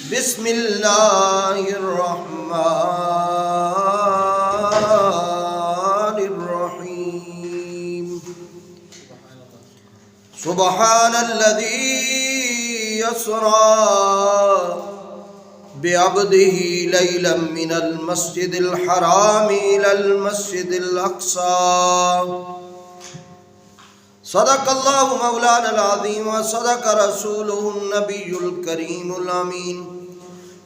بسم اللہ الرحمن الرحیم سبحان الذی اسری بعبده لیلا من المسجد الحرام الى المسجد الاقصى صدق اللہ مولانا العظیم وصدق رسولہ النبی الکریم الامین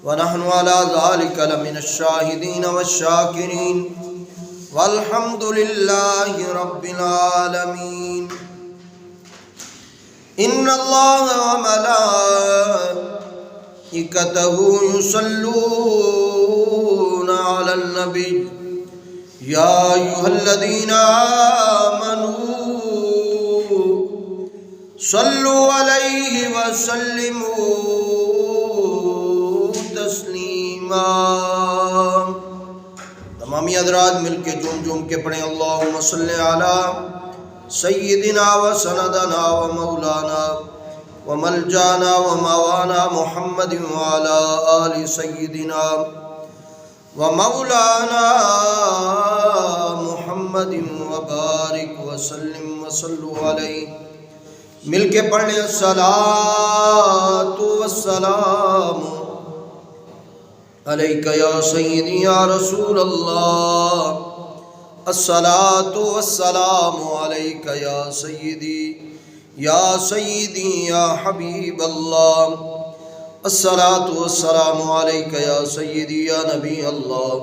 ونحن على ذلك لمن الشاہدین والشاکرین والحمد للہ رب العالمین ان اللہ وملائکتہ یصلون علی النبی یا ایھا الذین آمنوا صلو علیہ وسلموا تسلیما۔ تمامی حضرات مل کے جھوم جھوم کے پڑھیں اللہم صلی علی سیدنا و سندنا و مولانا و ملجانا و موانا محمد وعلی آل سیدنا و مولانا محمد وبارک وسلم وصلو علیہ۔ مل کے پڑھیں الصلاۃ والسلام علیک یا سیدی یا رسول اللہ، الصلاۃ والسلام علیک یا سیدی یا حبیب اللہ، الصلاۃ والسلام علیک یا سیدی یا نبی اللہ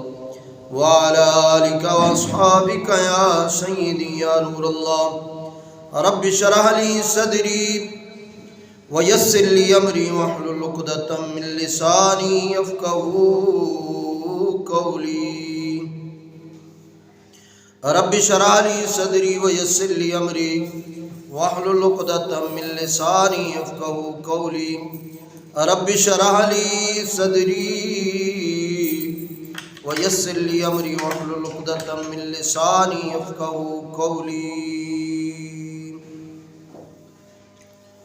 وعلی آلک واصحابک یا سیدی یا نور اللہ۔ رب اشرح لي صدري ويسر لي امري واحلل عقدة من لساني يفقهوا قولي۔ رب اشرح لي صدري ويسر لي امري واحلل عقدة من لساني يفقهوا قولي۔ رب اشرح لي صدري ويسر لي امري واحلل عقدة من لساني يفقهوا قولي۔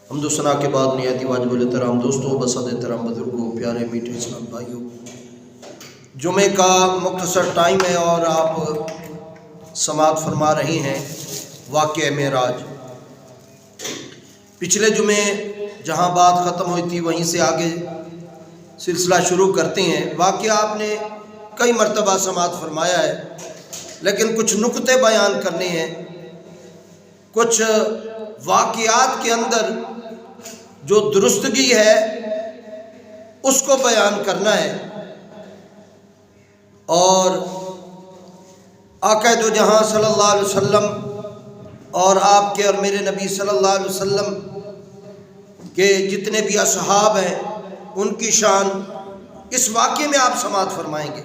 حمد و ثنا کے بعد نہایت واجب الاحترام دوستوں، بسد احترام بزرگوں، پیارے میٹھے اسلام بھائیوں، جمعے کا مختصر ٹائم ہے اور آپ سماعت فرما رہے ہیں واقعہ معراج۔ پچھلے جمعے جہاں بات ختم ہوئی تھی وہیں سے آگے سلسلہ شروع کرتے ہیں۔ واقعہ آپ نے کئی مرتبہ سماعت فرمایا ہے، لیکن کچھ نکتے بیان کرنے ہیں، کچھ واقعات کے اندر جو درستگی ہے اس کو بیان کرنا ہے، اور آقا دو جہاں صلی اللہ علیہ وسلم اور آپ کے اور میرے نبی صلی اللہ علیہ وسلم کے جتنے بھی اصحاب ہیں ان کی شان اس واقعے میں آپ سماعت فرمائیں گے۔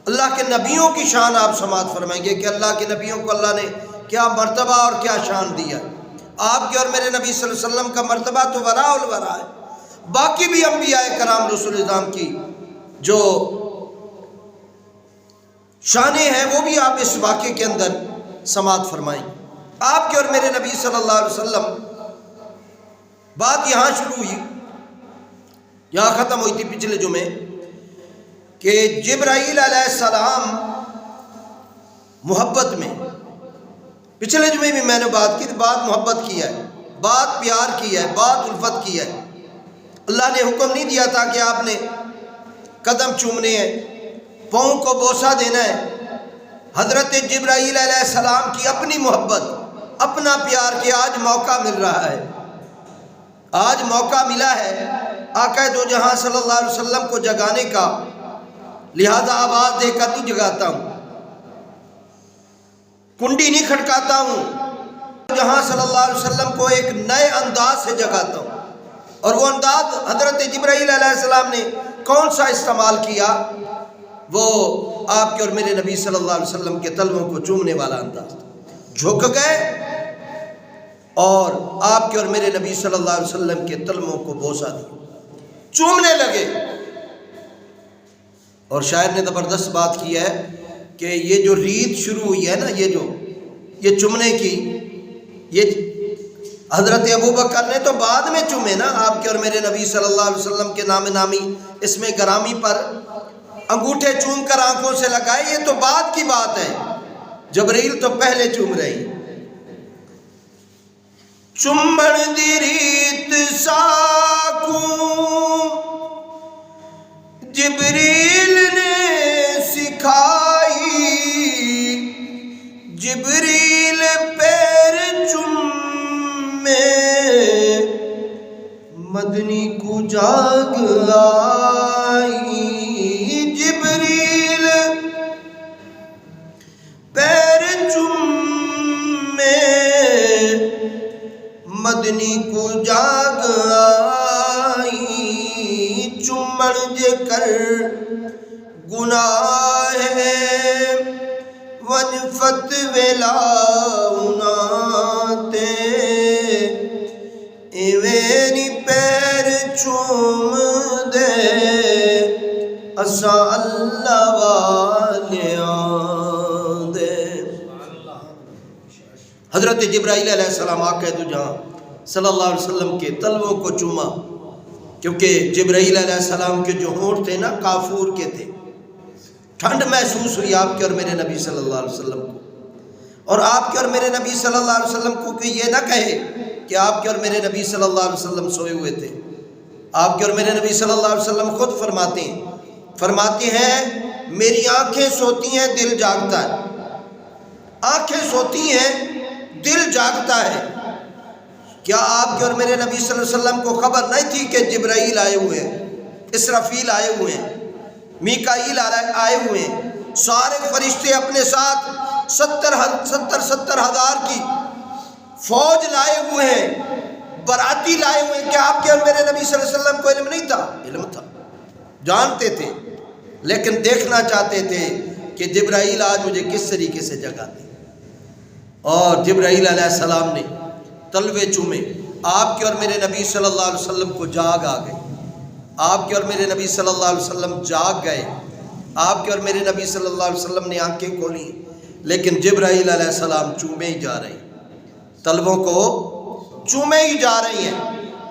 اللہ کے نبیوں کی شان آپ سماعت فرمائیں گے کہ اللہ کے نبیوں کو اللہ نے کیا مرتبہ اور کیا شان دیا۔ آپ کے اور میرے نبی صلی اللہ علیہ وسلم کا مرتبہ تو وراء الورا ہے، باقی بھی انبیاء کرام رسول اعظام کی جو شانیں ہیں وہ بھی آپ اس واقعے کے اندر سماعت فرمائیں۔ آپ کے اور میرے نبی صلی اللہ علیہ وسلم، بات یہاں شروع ہوئی، یہاں ختم ہوئی تھی پچھلے جمعے کہ جبرائیل علیہ السلام محبت میں، پچھلے جمعے بھی میں نے بات کی، بات محبت کی ہے، بات پیار کی ہے، بات الفت کی ہے۔ اللہ نے حکم نہیں دیا تھا کہ آپ نے قدم چومنے ہیں، پاؤں کو بوسہ دینا ہے۔ حضرت جبرائیل علیہ السلام کی اپنی محبت، اپنا پیار کہ آج موقع مل رہا ہے، آج موقع ملا ہے آقا دو جہاں صلی اللہ علیہ وسلم کو جگانے کا، لہذا آواز دے کر نہیں جگاتا ہوں، کنڈی نہیں کھٹکاتا ہوں، جہاں صلی اللہ علیہ وسلم کو ایک نئے انداز سے جگاتا ہوں۔ اور وہ انداز حضرت جبرائیل علیہ السلام نے کون سا استعمال کیا؟ وہ آپ کے اور میرے نبی صلی اللہ علیہ وسلم کے تلووں کو چومنے والا انداز، جھک گئے اور آپ کے اور میرے نبی صلی اللہ علیہ وسلم کے تلووں کو بوسہ دیا، چومنے لگے۔ اور شاعر نے زبردست بات کی ہے کہ یہ جو ریت شروع ہوئی ہے نا، یہ چومنے کی، یہ حضرت ابو بکر نے تو بعد میں چومے نا، آپ کے اور میرے نبی صلی اللہ علیہ وسلم کے نام نامی اس میں گرامی پر انگوٹھے چوم کر آنکھوں سے لگائے، یہ تو بعد کی بات ہے، جبرائیل تو پہلے چوم رہی۔ چمبن دی ریت ساکوں جبریل نے سکھائی، جبریل پیر چومے مدنی کو جاگ آئی، جبریل پیر چومے مدنی کو جاگ آئی، چومن جے کر گناہ ون فتوی لاؤنا تے ایوینی پیر چوم دے اسا اللہ والیاں دے۔ حضرت جبرائیل علیہ السلام آقا دو جہاں صلی اللہ علیہ وسلم کے تلووں کو چوما، کیونکہ جبرائیل علیہ السلام کے جو ہونٹ تھے نا کافور کے تھے، ٹھنڈ محسوس ہوئی آپ کے اور میرے نبی صلی اللہ علیہ وسلم کو، اور آپ کے اور میرے نبی صلی اللہ علیہ وسلم کو کہ یہ نہ کہے کہ آپ کے اور میرے نبی صلی اللہ علیہ وسلم سوئے ہوئے تھے۔ آپ کے اور میرے نبی صلی اللہ علیہ وسلم خود فرماتے ہیں میری آنکھیں سوتی ہیں دل جاگتا ہے، آنکھیں سوتی ہیں دل جاگتا ہے۔ کیا آپ کے اور میرے نبی صلی اللہ علیہ وسلم کو خبر نہیں تھی کہ جبرائیل آئے ہوئے ہیں، اسرافیل آئے ہوئے ہیں، میکائیل آئے ہوئے ہیں، سارے فرشتے اپنے ساتھ 70 ہزار کی فوج لائے ہوئے ہیں، براتی لائے ہوئے ہیں؟ کہ آپ کے اور میرے نبی صلی اللہ علیہ وسلم کو علم نہیں تھا؟ علم تھا، جانتے تھے، لیکن دیکھنا چاہتے تھے کہ جبرائیل آج مجھے کس طریقے سے جگاتے۔ اور جبرائیل علیہ السلام نے تلوے چومے، آپ کے اور میرے نبی صلی اللہ علیہ وسلم کو جاگ آ گئی، آپ کے اور میرے نبی صلی اللہ علیہ وسلم جاگ گئے، آپ کے اور میرے نبی صلی اللہ علیہ وسلم نے آنکھیں کھولی، لیکن جبرائیل علیہ السلام چومے ہی جا رہے ہیں، تلووں کو چومے ہی جا رہی ہیں،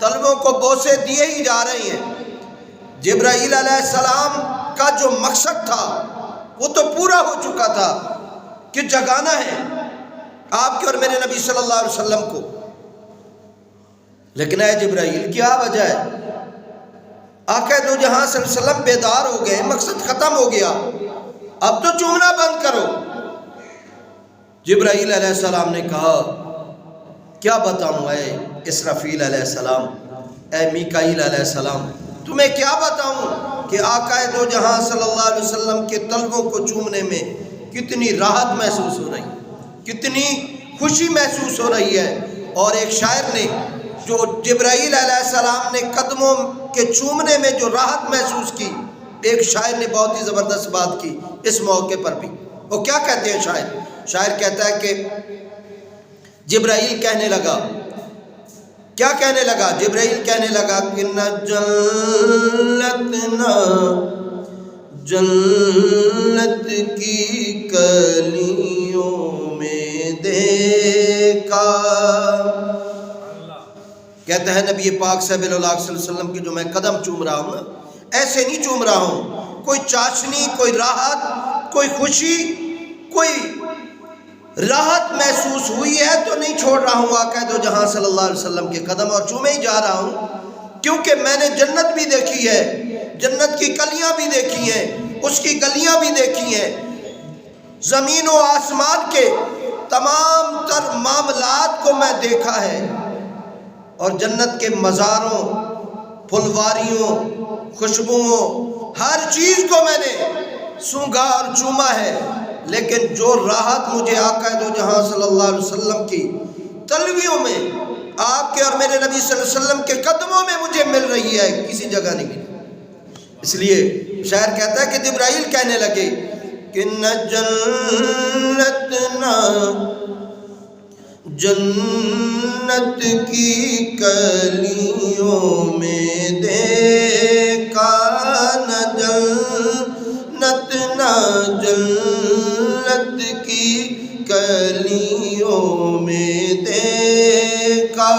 تلووں کو بوسے دیے ہی جا رہی ہیں۔ جبرائیل علیہ السلام کا جو مقصد تھا وہ تو پورا ہو چکا تھا کہ جگانا ہے آپ کے اور میرے نبی صلی اللہ علیہ وسلم کو، لیکن اے جبرائیل کیا وجہ ہے؟ آقا دو جہاں صلی اللہ علیہ وسلم بیدار ہو گئے، مقصد ختم ہو گیا، اب تو چومنا بند کرو۔ جبرائیل علیہ السلام نے کہا کیا بتاؤں اے اسرافیل علیہ السلام، اے میکائیل علیہ السلام، تمہیں کیا بتاؤں کہ آقا دو جہاں صلی اللہ علیہ وسلم کے تلووں کو چومنے میں کتنی راحت محسوس ہو رہی، کتنی خوشی محسوس ہو رہی ہے۔ اور ایک شاعر نے جو جبرائیل علیہ السلام نے قدموں کے چومنے میں جو راحت محسوس کی، ایک شاعر نے بہت ہی زبردست بات کی اس موقع پر بھی۔ وہ کیا کہتے ہیں شاعر کہتا ہے کہ جبرائیل کہنے لگا، کیا کہنے لگا؟ جبرائیل کہنے لگا کہ نہ جنت کی کلیوں میں دیکھا، کہتا ہے نبی پاک صلی اللہ علیہ وسلم کی جو میں قدم چوم رہا ہوں نا، ایسے نہیں چوم رہا ہوں، کوئی چاشنی، کوئی راحت، کوئی خوشی، کوئی راحت محسوس ہوئی ہے تو نہیں چھوڑ رہا ہوں آقا دو جہاں صلی اللہ علیہ وسلم کے قدم، اور چومے ہی جا رہا ہوں، کیونکہ میں نے جنت بھی دیکھی ہے، جنت کی کلیاں بھی دیکھی ہیں، اس کی گلیاں بھی دیکھی ہیں، زمین و آسمان کے تمام تر معاملات کو میں دیکھا ہے، اور جنت کے مزاروں، پھلواریوں، خوشبوؤں، ہر چیز کو میں نے سونگھا اور چوما ہے، لیکن جو راحت مجھے آقا دو جہاں صلی اللہ علیہ وسلم کی تلویوں میں، آپ کے اور میرے نبی صلی اللہ علیہ وسلم کے قدموں میں مجھے مل رہی ہے، کسی جگہ نہیں ملی۔ اس لیے شاعر کہتا ہے کہ جبرائیل کہنے لگے کہ نہ جنت کی کلیوں میں دیکھا، نہ جنت کی کلیوں میں دیکھا،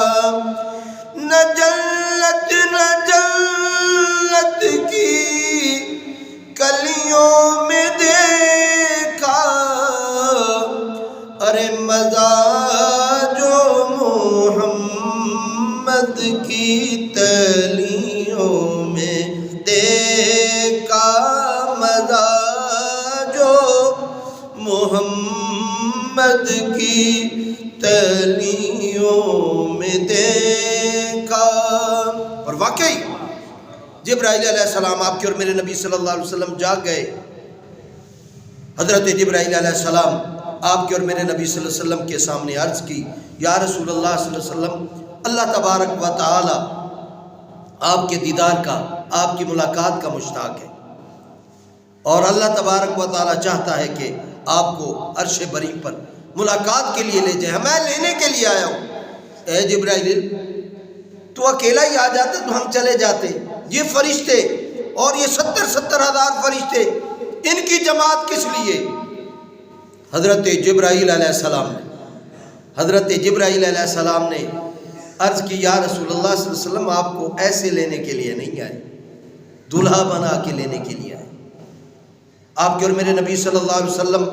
خرد کی تلیوں میں دیکھا۔ اور واقعی جبرائیل علیہ السلام آپ کے اور میرے نبی صلی اللہ علیہ وسلم جاگ گئے۔ حضرت جبرائیل علیہ السلام آپ کے اور میرے نبی صلی اللہ علیہ وسلم کے سامنے عرض کی، یا رسول اللہ صلی اللہ علیہ وسلم، اللہ تبارک و تعالی آپ کے دیدار کا، آپ کی ملاقات کا مشتاق ہے، اور اللہ تبارک و تعالی چاہتا ہے کہ آپ کو عرش بری پر ملاقات کے لیے لے جائے، میں لینے کے لیے آیا ہوں۔ اے جبرائیل، تو اکیلا ہی آ جاتے تو ہم چلے جاتے، یہ فرشتے اور یہ 70,000 فرشتے، ان کی جماعت کس لیے؟ حضرت جبرائیل علیہ السلام نے عرض کی، یا رسول اللہ صلی اللہ علیہ وسلم، آپ کو ایسے لینے کے لیے نہیں آئے، دلہا بنا کے لینے کے لیے آئے۔ آپ کے اور میرے نبی صلی اللہ علیہ وسلم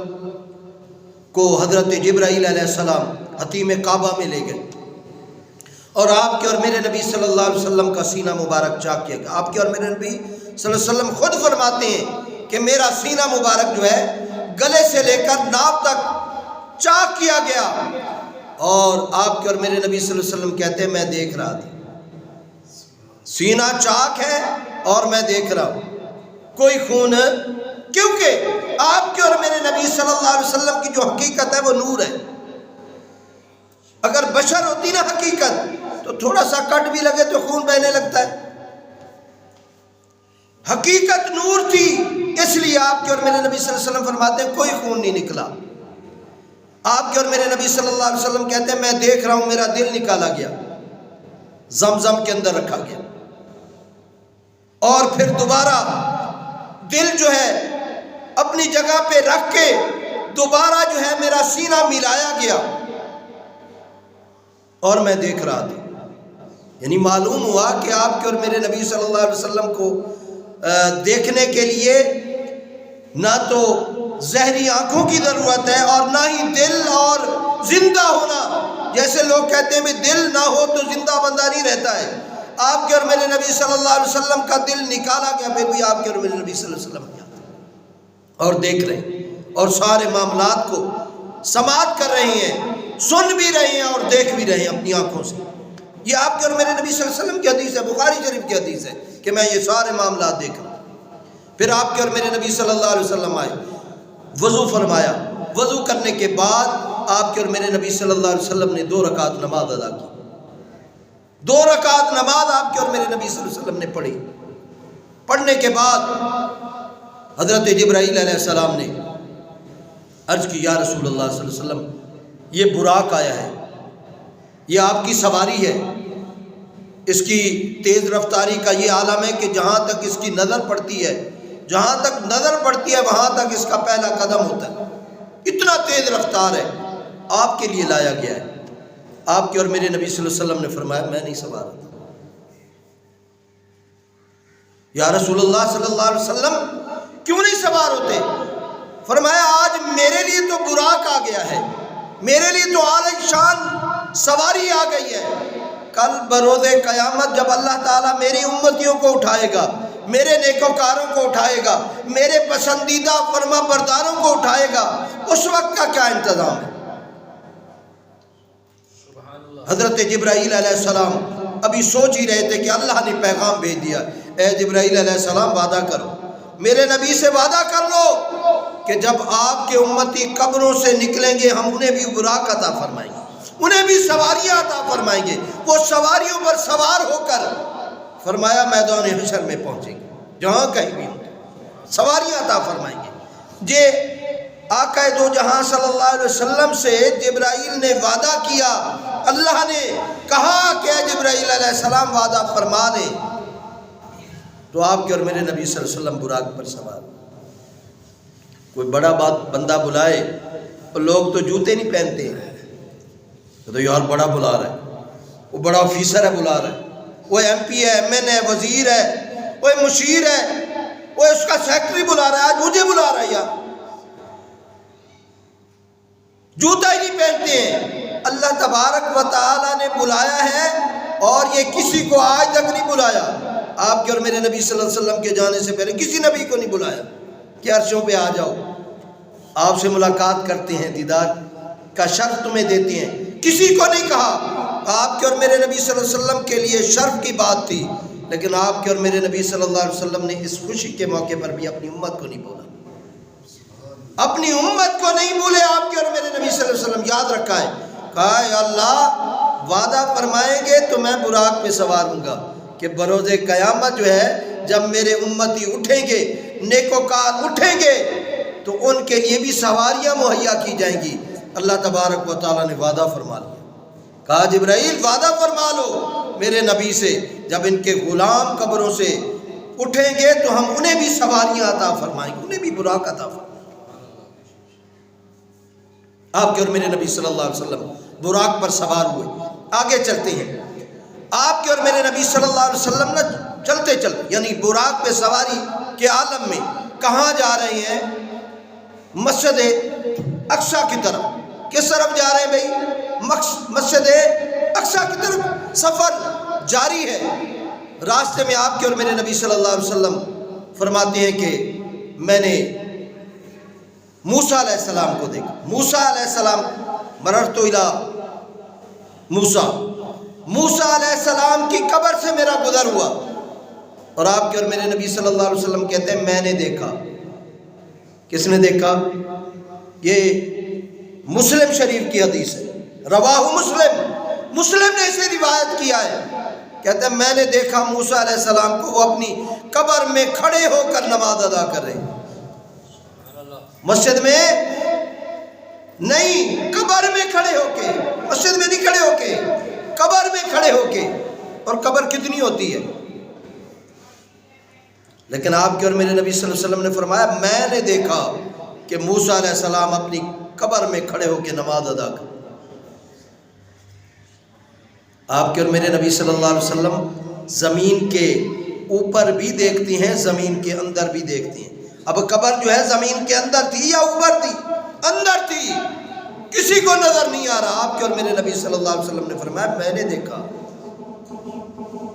کو حضرت جبرائیل علیہ السلام حتیم کعبہ میں لے گئے، اور آپ کے اور میرے نبی صلی اللہ علیہ وسلم کا سینہ مبارک چاک کیا گیا۔ آپ کے اور میرے نبی صلی اللہ علیہ وسلم خود فرماتے ہیں کہ میرا سینہ مبارک جو ہے گلے سے لے کر ناف تک چاک کیا گیا، اور آپ کے اور میرے نبی صلی اللہ علیہ وسلم کہتے ہیں میں دیکھ رہا تھا، سینہ چاک ہے اور میں دیکھ رہا ہوں، کوئی خون، کیونکہ آپ کے اور میرے نبی صلی اللہ علیہ وسلم کی جو حقیقت ہے وہ نور ہے۔ اگر بشر ہوتی نا حقیقت تو تھوڑا سا کٹ بھی لگے تو خون بہنے لگتا ہے، حقیقت نور تھی، اس لیے آپ کے اور میرے نبی صلی اللہ علیہ وسلم فرماتے ہیں کوئی خون نہیں نکلا۔ آپ کے اور میرے نبی صلی اللہ علیہ وسلم کہتے ہیں میں دیکھ رہا ہوں، میرا دل نکالا گیا، زمزم کے اندر رکھا گیا، اور پھر دوبارہ دل جو ہے اپنی جگہ پہ رکھ کے دوبارہ جو ہے میرا سینہ ملایا گیا، اور میں دیکھ رہا تھا۔ یعنی معلوم ہوا کہ آپ کے اور میرے نبی صلی اللہ علیہ وسلم کو دیکھنے کے لیے نہ تو ظاہری آنکھوں کی ضرورت ہے اور نہ ہی دل اور زندہ ہونا، جیسے لوگ کہتے ہیں دل نہ ہو تو زندہ بندہ نہیں رہتا ہے۔ آپ کے اور میرے نبی صلی اللہ علیہ وسلم کا دل نکالا گیا، پھر بھی آپ کے اور میرے نبی صلی اللہ علیہ وسلم اور دیکھ رہے ہیں، اور سارے معاملات کو سماعت کر رہے ہیں، سن بھی رہے ہیں اور دیکھ بھی رہے ہیں اپنی آنکھوں سے۔ یہ آپ کے اور میرے نبی صلی اللہ علیہ وسلم کی حدیث ہے، بخاری شریف کی حدیث ہے کہ میں یہ سارے معاملات دیکھ رہا ہوں۔ پھر آپ کے اور میرے نبی صلی اللہ علیہ وسلم آئے، وضو فرمایا، وضو کرنے کے بعد آپ کے اور میرے نبی صلی اللہ علیہ وسلم نے 2 رکعت نماز ادا کی۔ 2 رکعت نماز آپ کے اور میرے نبی صلی اللہ علیہ وسلم نے پڑھی۔ پڑھنے کے بعد حضرت جبرائیل علیہ السلام نے عرض کی، یا رسول اللہ صلی اللہ علیہ وسلم، یہ براق آیا ہے، یہ آپ کی سواری ہے، اس کی تیز رفتاری کا یہ عالم ہے کہ جہاں تک اس کی نظر پڑتی ہے، جہاں تک نظر پڑتی ہے وہاں تک اس کا پہلا قدم ہوتا ہے، اتنا تیز رفتار ہے، آپ کے لیے لایا گیا ہے۔ آپ کے اور میرے نبی صلی اللہ علیہ وسلم نے فرمایا میں نہیں سوار ہوتا۔ یا رسول اللہ صلی اللہ علیہ وسلم کیوں نہیں سوار ہوتے؟ فرمایا آج میرے لیے تو براق آ گیا ہے، میرے لیے تو اعلی شان سواری آ گئی ہے، کل بروز قیامت جب اللہ تعالیٰ میری امتیوں کو اٹھائے گا، میرے نیکوکاروں کو اٹھائے گا، میرے پسندیدہ فرما برداروں کو اٹھائے گا، اس وقت کا کیا انتظام ہے؟ حضرت جبرائیل علیہ السلام ابھی سوچ ہی رہے تھے کہ اللہ نے پیغام بھیج دیا، اے جبرائیل علیہ السلام وعدہ کرو، میرے نبی سے وعدہ کر لو کہ جب آپ کے امتی قبروں سے نکلیں گے ہم انہیں بھی براق عطا فرمائیں گے، انہیں بھی سواریاں عطا فرمائیں گے، وہ سواریوں پر سوار ہو کر فرمایا میدان حشر میں پہنچیں گے، جہاں کہیں بھی ہوں سواریاں عطا فرمائیں گے۔ یہ آقا دو جہاں صلی اللہ علیہ وسلم سے جبرائیل نے وعدہ کیا، اللہ نے کہا کہ اے جبرائیل علیہ السلام وعدہ فرما دیں، تو آپ کے اور میرے نبی صلی اللہ علیہ وسلم براق پر سوار۔ کوئی بڑا بندہ بلائے تو لوگ تو جوتے نہیں پہنتے ہیں، تو یار بڑا بلا رہا ہے، وہ بڑا آفیسر ہے بلا رہا ہے، وہ ایم پی ہے، ایم این ہے، وزیر ہے، وہ مشیر ہے، وہ اس کا سیکٹری بلا رہا ہے، آج مجھے بلا رہا ہے یار، جوتا ہی نہیں پہنتے ہیں۔ اللہ تبارک و تعالی نے بلایا ہے اور یہ کسی کو آج تک نہیں بلایا، آپ کے اور میرے نبی صلی اللہ علیہ وسلم کے جانے سے پہلے کسی نبی کو نہیں بلایا کہ عرشوں پہ آ جاؤ، آپ سے ملاقات کرتے ہیں، دیدار کا شرف تمہیں دیتی ہیں. کسی کو نہیں کہا. آپ کے اور میرے نبی صلی اللہ علیہ وسلم کے لیے شرف کی بات تھی، لیکن آپ کے اور میرے نبی صلی اللہ علیہ وسلم نے اس خوشی کے موقع پر بھی اپنی امت کو نہیں بولا. اپنی امت کو نہیں بھولے آپ کے اور میرے نبی صلی اللہ علیہ وسلم. یاد رکھا ہے، کہا اے اللہ وعدہ فرمائیں گے تو میں براق پہ سوار ہوں گا کہ بروز قیامت جو ہے جب میرے امتی اٹھیں گے، نیکوکار اٹھیں گے، تو ان کے لیے بھی سواریاں مہیا کی جائیں گی. اللہ تبارک و تعالیٰ نے وعدہ فرما لیا. کہا جبرائیل وعدہ فرما لو میرے نبی سے، جب ان کے غلام قبروں سے اٹھیں گے تو ہم انہیں بھی سواریاں عطا فرمائیں گے، انہیں بھی براق عطا فرمائیں گے. آپ کے اور میرے نبی صلی اللہ علیہ وسلم براق پر سوار ہوئے. آگے چلتے ہیں. آپ کے اور میرے نبی صلی اللہ علیہ وسلم نے چلتے چلتے یعنی براق پہ سواری کے عالم میں کہاں جا رہے ہیں؟ مسجد اقصیٰ کی طرف. کس طرف جا رہے ہیں بھائی؟ مسجد اقصیٰ کی طرف سفر جاری ہے. راستے میں آپ کے اور میرے نبی صلی اللہ علیہ وسلم فرماتے ہیں کہ میں نے موسیٰ علیہ السلام کو دیکھا. موسیٰ علیہ السلام مررت الی موسیٰ علیہ السلام کی قبر سے میرا گزر ہوا. اور آپ کے اور میرے نبی صلی اللہ علیہ وسلم کہتے ہیں میں نے دیکھا. کس نے دیکھا؟ یہ مسلم شریف کی حدیث ہے، رواہ مسلم نے اسے روایت کیا ہے. کہتے ہیں میں نے دیکھا موسیٰ علیہ السلام کو، وہ اپنی قبر میں کھڑے ہو کر نماز ادا کر رہے ہیں. مسجد میں نہیں، قبر میں کھڑے ہو کے. مسجد میں نہیں کھڑے ہو کے، قبر میں کھڑے ہو کے. اور قبر کتنی ہوتی ہے؟ لیکن آپ کے اور میرے نبی صلی اللہ علیہ وسلم نے فرمایا میں نے دیکھا کہ موسیٰ علیہ السلام اپنی قبر میں کھڑے ہو کے نماز ادا کر. آپ کے اور میرے نبی صلی اللہ علیہ وسلم زمین کے اوپر بھی دیکھتی ہیں، زمین کے اندر بھی دیکھتی ہیں. اب قبر جو ہے زمین کے اندر تھی یا اوپر تھی؟ اندر تھی، کسی کو نظر نہیں آ رہا. آپ کے اور میرے نبی صلی اللہ علیہ وسلم نے فرمایا میں نے دیکھا.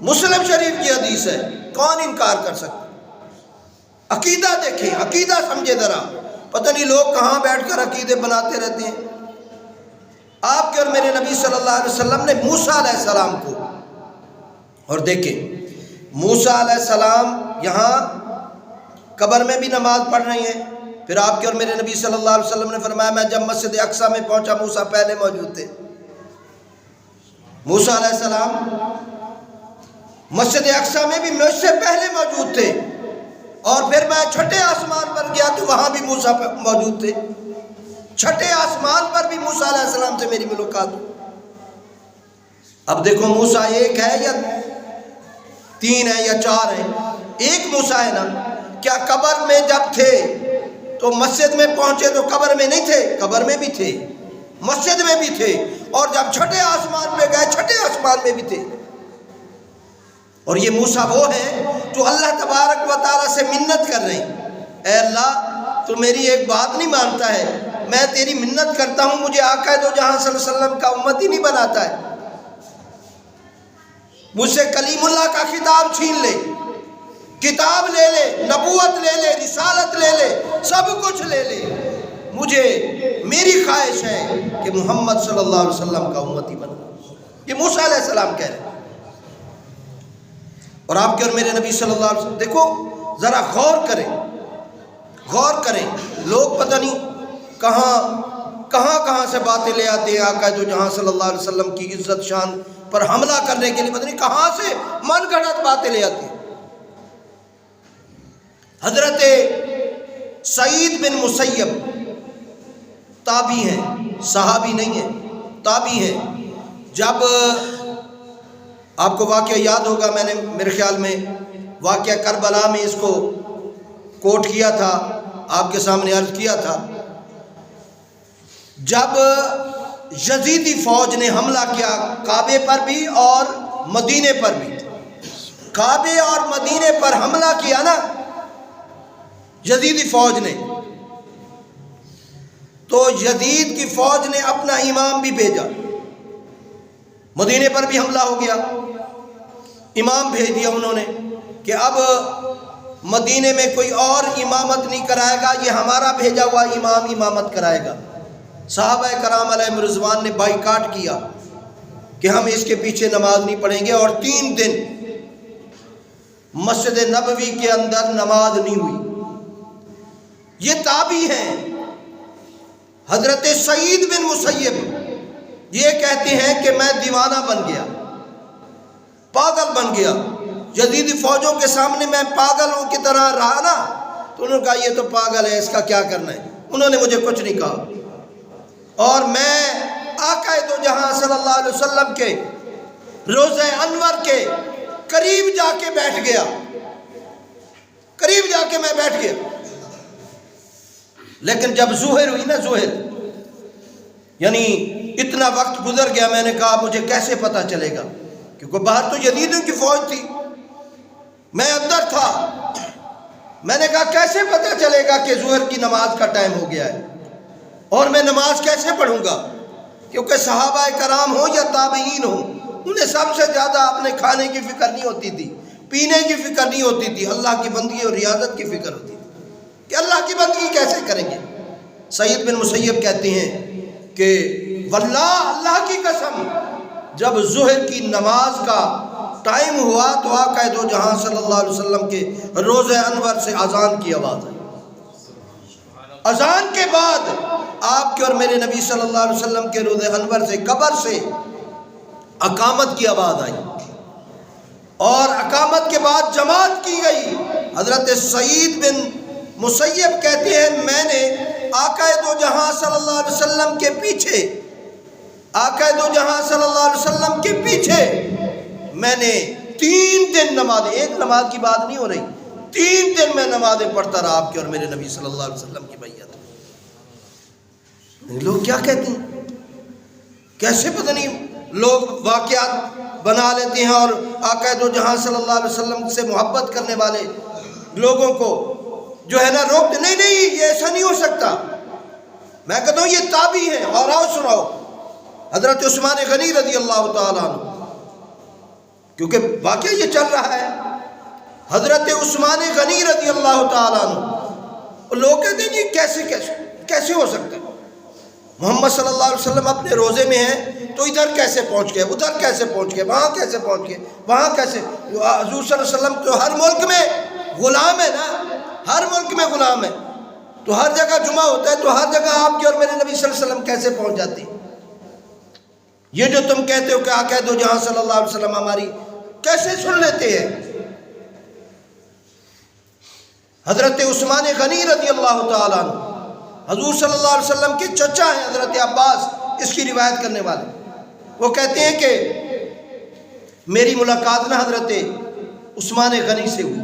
مسلم شریف کی حدیث ہے، کون انکار کر سکتا؟ عقیدہ دیکھیں، عقیدہ سمجھے ذرا. پتہ نہیں لوگ کہاں بیٹھ کر عقیدے بناتے رہتے ہیں. آپ کے اور میرے نبی صلی اللہ علیہ وسلم نے موسیٰ علیہ السلام کو، اور دیکھیں موسیٰ علیہ السلام یہاں قبر میں بھی نماز پڑھ رہی ہیں. پھر آپ کے اور میرے نبی صلی اللہ علیہ وسلم نے فرمایا میں جب مسجد اقصیٰ میں پہنچا موسیٰ پہلے موجود تھے. موسیٰ علیہ السلام مسجد اقصیٰ میں بھی مجھ سے پہلے موجود تھے. اور پھر میں چھٹے آسمان پر گیا تو وہاں بھی موسیٰ موجود تھے. چھٹے آسمان پر بھی موسیٰ علیہ السلام سے میری ملاقات. اب دیکھو موسیٰ ایک ہے یا تین ہے یا چار ہے؟ ایک موسیٰ ہے نا. کیا قبر میں جب تھے تو مسجد میں پہنچے تو قبر میں نہیں تھے؟ قبر میں بھی تھے، مسجد میں بھی تھے، اور جب چھٹے آسمان پہ گئے چھٹے آسمان میں بھی تھے. اور یہ موسیٰ وہ ہیں جو اللہ تبارک و تعالیٰ سے منت کر رہے ہیں اے اللہ تو میری ایک بات نہیں مانتا ہے، میں تیری منت کرتا ہوں مجھے آقا دو جہاں صلی اللہ علیہ وسلم کا امتی نہیں بناتا ہے. مجھ سے کلیم اللہ کا خطاب چھین لے، کتاب لے لے، نبوت لے لے، رسالت لے لے، سب کچھ لے لے، مجھے میری خواہش ہے کہ محمد صلی اللہ علیہ وسلم کا امتی بنا. یہ موسیٰ علیہ السلام کہہ رہے ہیں. اور آپ کے اور میرے نبی صلی اللہ علیہ وسلم دیکھو ذرا غور کریں. لوگ پتہ نہیں کہاں سے باتیں لے آتے ہیں آقا جو جہاں صلی اللہ علیہ وسلم کی عزت شان پر حملہ کرنے کے لیے پتہ نہیں کہاں سے من گھڑت باتیں لے آتے ہیں. حضرت سعید بن مسیب تابعی ہیں، صحابی نہیں ہیں، تابعی ہیں. جب آپ کو واقعہ یاد ہوگا، میں نے میرے خیال میں واقعہ کربلا میں اس کو کوٹ کیا تھا، آپ کے سامنے عرض کیا تھا. جب یزیدی فوج نے حملہ کیا کعبے پر بھی اور مدینے پر بھی، کعبے اور مدینے پر حملہ کیا نا یزیدی فوج نے، تو یزید کی فوج نے اپنا امام بھی بھیجا. مدینے پر بھی حملہ ہو گیا، امام بھیج دیا انہوں نے کہ اب مدینے میں کوئی اور امامت نہیں کرائے گا، یہ ہمارا بھیجا ہوا امام امامت کرائے گا. صحابہ کرام علیہم رضوان نے بائیکاٹ کیا کہ ہم اس کے پیچھے نماز نہیں پڑھیں گے، اور 3 دن مسجد نبوی کے اندر نماز نہیں ہوئی۔ یہ تابعی ہیں۔ حضرت سعید بن مسیب یہ کہتے ہیں کہ میں دیوانہ بن گیا، پاگل بن گیا، یزیدی فوجوں کے سامنے میں پاگلوں کی طرح رہا نا، تو انہوں نے کہا یہ تو پاگل ہے، اس کا کیا کرنا ہے۔ انہوں نے مجھے کچھ نہیں کہا، اور میں آقا دو جہاں صلی اللہ علیہ وسلم کے روضہ انور کے قریب جا کے بیٹھ گیا، قریب جا کے میں بیٹھ گیا۔ لیکن جب ظہر ہوئی نا، ظہر یعنی اتنا وقت گزر گیا، میں نے کہا مجھے کیسے پتا چلے گا، کیونکہ باہر تو یزیدیوں کی فوج تھی، میں اندر تھا۔ میں نے کہا کیسے پتا چلے گا کہ ظہر کی نماز کا ٹائم ہو گیا ہے، اور میں نماز کیسے پڑھوں گا، کیونکہ صحابہ کرام ہوں یا تابعین ہوں، انہیں سب سے زیادہ اپنے کھانے کی فکر نہیں ہوتی تھی، پینے کی فکر نہیں ہوتی تھی، اللہ کی بندگی اور ریاضت کی فکر ہوتی تھی کہ اللہ کی بندگی کیسے کریں گے۔ سعید بن مسیب کہتے ہیں کہ واللہ، اللہ کی قسم، جب ظہر کی نماز کا ٹائم ہوا تو آقا دو جہاں صلی اللہ علیہ وسلم کے روضہ انور سے اذان کی آواز آئی۔ اذان کے بعد آپ کے اور میرے نبی صلی اللہ علیہ وسلم کے روضہ انور سے قبر سے اقامت کی آواز آئی، اور اقامت کے بعد جماعت کی گئی۔ حضرت سعید بن مسیب کہتے ہیں میں نے آقا دو جہاں صلی اللہ علیہ وسلم کے پیچھے، آقا دو جہاں صلی اللہ علیہ وسلم کے پیچھے میں نے 3 دن نمازیں، ایک نماز کی بات نہیں ہو رہی، 3 دن میں نمازیں پڑھتا رہا آپ کے اور میرے نبی صلی اللہ علیہ وسلم کی بیعت۔ لوگ کیا کہتے ہیں، کیسے پتہ نہیں لوگ واقعات بنا لیتے ہیں، اور آقا دو جہاں صلی اللہ علیہ وسلم سے محبت کرنے والے لوگوں کو جو ہے نا روکتے، نہیں نہیں یہ ایسا نہیں ہو سکتا۔ میں کہتا ہوں یہ تابعی ہیں، اور آؤ سناؤ حضرت عثمان غنی رضی اللہ تعالیٰ عنہ، کیونکہ واقعہ یہ چل رہا ہے۔ حضرت عثمان غنی رضی اللہ تعالیٰ عنہ، لوگ کہتے ہیں جی کیسے ہو سکتا ہے، محمد صلی اللہ علیہ وسلم اپنے روزے میں ہیں تو ادھر کیسے پہنچ گئے، ادھر کیسے پہنچ گئے، وہاں کیسے پہنچ گئے، وہاں کیسے۔ حضور صلی اللہ علیہ وسلم تو ہر ملک میں غلام ہے نا، ہر ملک میں غلام ہے، تو ہر جگہ جمعہ ہوتا ہے، تو ہر جگہ آپ کے اور میرے نبی صلی اللہ علیہ وسلم کیسے پہنچ جاتے ہیں۔ یہ جو تم کہتے ہو کہ آقا دو جہاں صلی اللہ علیہ وسلم ہماری، کیسے سن لیتے ہیں۔ حضرت عثمان غنی رضی اللہ تعالیٰ عنہ حضور صلی اللہ علیہ وسلم کے چچا ہیں، حضرت عباس اس کی روایت کرنے والے، وہ کہتے ہیں کہ میری ملاقات نہ حضرت عثمان غنی سے ہوئی،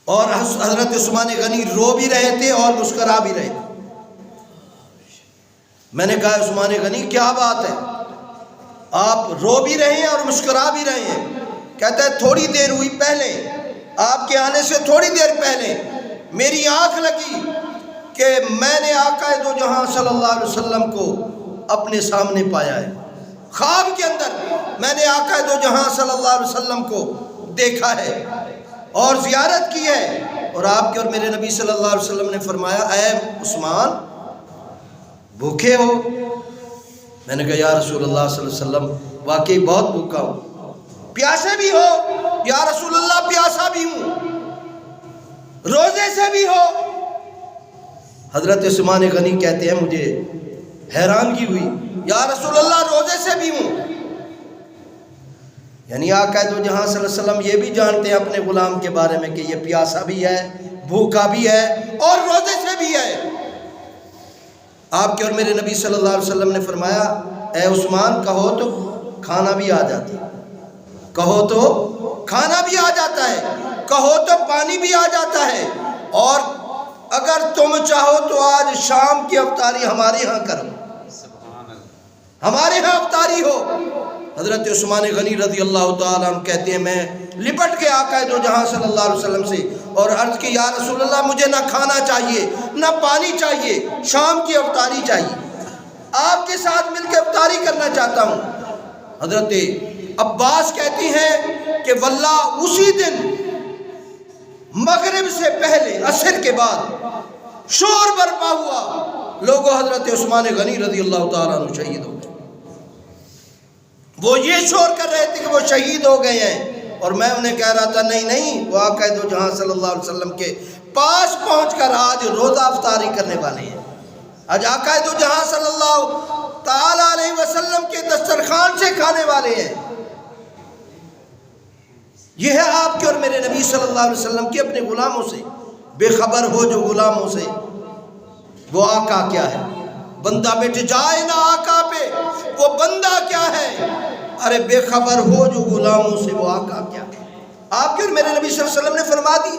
اور حضرت عثمان غنی رو بھی رہے تھے اور مسکرا بھی رہے تھے۔ میں نے کہا عثمان غنی کیا بات ہے، آپ رو بھی رہے ہیں اور مسکرا بھی رہے ہیں۔ کہتا ہے تھوڑی دیر ہوئی، پہلے آپ کے آنے سے تھوڑی دیر پہلے میری آنکھ لگی کہ میں نے آقا دو جہاں صلی اللہ علیہ وسلم کو اپنے سامنے پایا ہے، خواب کے اندر میں نے آقا دو جہاں صلی اللہ علیہ وسلم کو دیکھا ہے اور زیارت کی ہے۔ اور آپ کے اور میرے نبی صلی اللہ علیہ وسلم نے فرمایا اے عثمان بھوکے ہو؟ میں نے کہا یا رسول اللہ صلی اللہ علیہ وسلم واقعی بہت بھوکا ہوں۔ پیاسے بھی ہو؟ یا رسول اللہ پیاسا بھی ہوں، روزے سے بھی ہو؟ حضرت عثمان غنی کہتے ہیں مجھے حیرانگی ہوئی، یا رسول اللہ روزے سے بھی ہوں۔ یعنی آقا دو جہاں صلی اللہ علیہ وسلم یہ بھی جانتے ہیں اپنے غلام کے بارے میں کہ یہ پیاسا بھی ہے، بھوکا بھی ہے اور روزے سے بھی ہے۔ آپ کے اور میرے نبی صلی اللہ علیہ وسلم نے فرمایا اے عثمان کہو تو کھانا بھی آ جاتا ہے، کہو تو کھانا بھی آ جاتا ہے، کہو تو پانی بھی آ جاتا ہے، اور اگر تم چاہو تو آج شام کی افطاری ہمارے ہاں کرو، ہمارے ہاں افطاری ہو۔ حضرت عثمان غنی رضی اللہ تعالیٰ عنہ کہتے ہیں میں لپٹ کے آقا دو جہاں صلی اللہ علیہ وسلم سے اور عرض کی یا رسول اللہ مجھے نہ کھانا چاہیے نہ پانی چاہیے، شام کی افطاری چاہیے، آپ کے ساتھ مل کے افطاری کرنا چاہتا ہوں۔ حضرت عباس کہتی ہیں کہ واللہ اسی دن مغرب سے پہلے عصر کے بعد شور برپا ہوا، لوگوں حضرت عثمان غنی رضی اللہ تعالیٰ عنہ شہید ہو گئے۔ وہ یہ شور کر رہے تھے کہ وہ شہید ہو گئے ہیں، اور میں انہیں کہہ رہا تھا نہیں نہیں، وہ آقا دو جہاں صلی اللہ علیہ وسلم کے پاس پہنچ کر آج روزہ افطاری کرنے والے ہیں، آج آقا دو جہاں صلی اللہ تعالیٰ علیہ وسلم کے دسترخوان سے کھانے والے ہیں۔ یہ ہے آپ کے اور میرے نبی صلی اللہ علیہ وسلم کے اپنے غلاموں سے بے خبر ہو، جو غلاموں سے وہ آقا کیا ہے، بندہ بیٹھ جائے نا آقا پہ، وہ بندہ کیا ہے، ارے بے خبر ہو جو غلاموں سے، وہ آقا کیا ہے۔ آپ کے اور میرے نبی صلی اللہ علیہ وسلم نے فرما دی،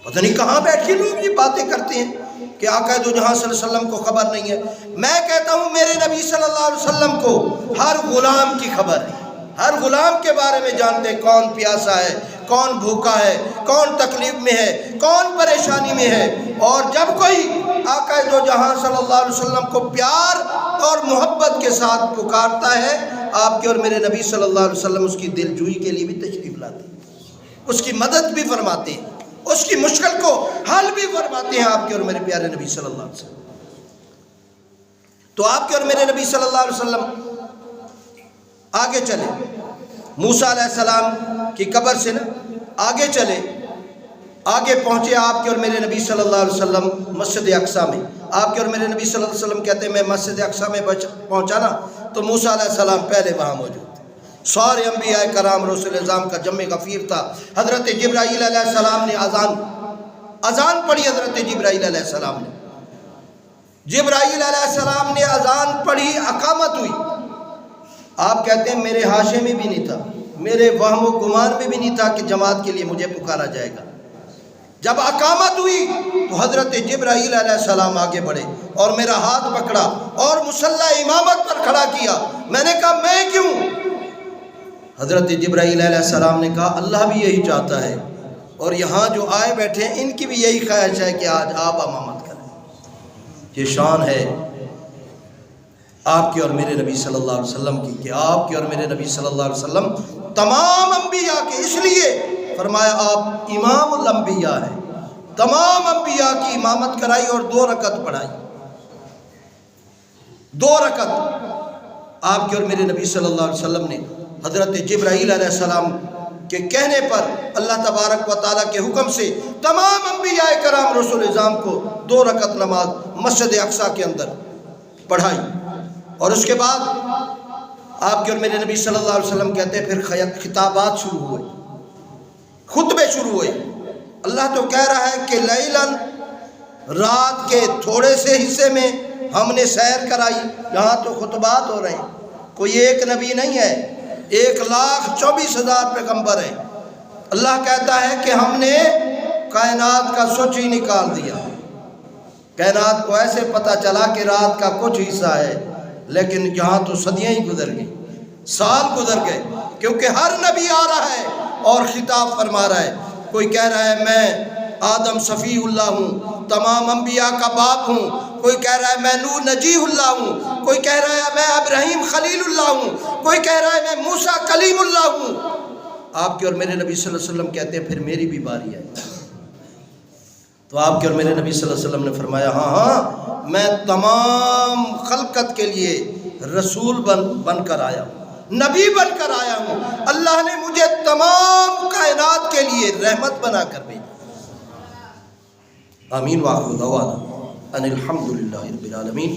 پتہ نہیں کہاں بیٹھ کے لوگ یہ باتیں کرتے ہیں کہ آقا دو جہاں صلی اللہ علیہ وسلم کو خبر نہیں ہے۔ میں کہتا ہوں میرے نبی صلی اللہ علیہ وسلم کو ہر غلام کی خبر ہے، ہر غلام کے بارے میں جانتے ہیں، کون پیاسا ہے، کون بھوکا ہے، کون تکلیف میں ہے، کون پریشانی میں ہے۔ اور جب کوئی آقا دو جہاں صلی اللہ علیہ وسلم کو پیار اور محبت کے ساتھ پکارتا ہے، آپ کے اور میرے نبی صلی اللہ علیہ وسلم اس کی دل جوئی کے لیے بھی تشریف لاتے ہیں، اس کی مدد بھی فرماتے ہیں، اس کی مشکل کو حل بھی فرماتے ہیں آپ کے اور میرے پیارے نبی صلی اللہ علیہ وسلم۔ تو آپ کے اور میرے نبی صلی اللہ علیہ وسلم آگے چلے، موسیٰ علیہ السلام کی قبر سے نا آگے چلے، آگے پہنچے آپ کے اور میرے نبی صلی اللہ علیہ وسلم مسجد اقصیٰ میں۔ آپ کے اور میرے نبی صلی اللہ علیہ وسلم کہتے ہیں میں مسجد اقصیٰ میں پہنچا نا تو موسیٰ علیہ السلام پہلے وہاں موجود تھے۔ سارے انبیاء کرام رسول اعظام کا جمع غفیر تھا۔ حضرت جبرائیل علیہ السلام نے اذان پڑھی، حضرت جبرائیل علیہ السلام نے جبرائیل علیہ السلام نے اذان پڑھی، اقامت ہوئی۔ آپ کہتے ہیں میرے حاشے میں بھی نہیں تھا، میرے وہم و گمان میں بھی نہیں تھا کہ جماعت کے لیے مجھے پکارا جائے گا۔ جب اقامت ہوئی تو حضرت جبرائیل علیہ السلام آگے بڑھے اور میرا ہاتھ پکڑا اور مصلی امامت پر کھڑا کیا۔ میں نے کہا میں کیوں؟ حضرت جبرائیل علیہ السلام نے کہا اللہ بھی یہی چاہتا ہے، اور یہاں جو آئے بیٹھے ہیں ان کی بھی یہی خواہش ہے کہ آج آپ امامت کریں۔ یہ شان ہے آپ کے اور میرے نبی صلی اللہ علیہ وسلم کی کہ آپ کے اور میرے نبی صلی اللہ علیہ وسلم تمام انبیاء کے، اس لیے فرمایا آپ امام الانبیاء ہیں، تمام انبیاء کی امامت کرائی اور 2 رکعت پڑھائی۔ 2 رکعت آپ کے اور میرے نبی صلی اللہ علیہ وسلم نے حضرت جبرائیل علیہ السلام کے کہنے پر اللہ تبارک و تعالیٰ کے حکم سے تمام انبیاء کرام رسول اعظام کو 2 رکعت نماز مسجد اقصیٰ کے اندر پڑھائی۔ اور اس کے بعد آپ کے اور میرے نبی صلی اللہ علیہ وسلم کہتے ہیں پھر خطابات شروع ہوئے، خطبے شروع ہوئے۔ اللہ تو کہہ رہا ہے کہ لیلاً، رات کے تھوڑے سے حصے میں ہم نے سیر کرائی، یہاں تو خطبات ہو رہے ہیں۔ کوئی ایک نبی نہیں ہے، 1,24,000 پیغمبر ہیں۔ اللہ کہتا ہے کہ ہم نے کائنات کا سوچ ہی نکال دیا، کائنات کو ایسے پتہ چلا کہ رات کا کچھ حصہ ہے، لیکن یہاں تو صدیاں ہی گزر گئی، سال گزر گئے، کیونکہ ہر نبی آ رہا ہے اور خطاب فرما رہا ہے۔ کوئی کہہ رہا ہے میں آدم صفی اللہ ہوں، تمام انبیاء کا باپ ہوں، کوئی کہہ رہا ہے میں نوح نجیح اللہ ہوں، کوئی کہہ رہا ہے میں ابراہیم خلیل اللہ ہوں، کوئی کہہ رہا ہے میں موسیٰ کلیم اللہ ہوں۔ آپ کے اور میرے نبی صلی اللہ علیہ وسلم کہتے ہیں پھر میری بھی باری ہے۔ تو آپ کے اور میرے نبی صلی اللہ علیہ وسلم نے فرمایا ہاں میں تمام خلقت کے لیے رسول بن کر آیا ہوں، نبی بن کر آیا ہوں، اللہ نے مجھے تمام کائنات کے لیے رحمت بنا کر بھیجا۔ آمین وآخر دعوانا ان الحمدللہ رب العالمین۔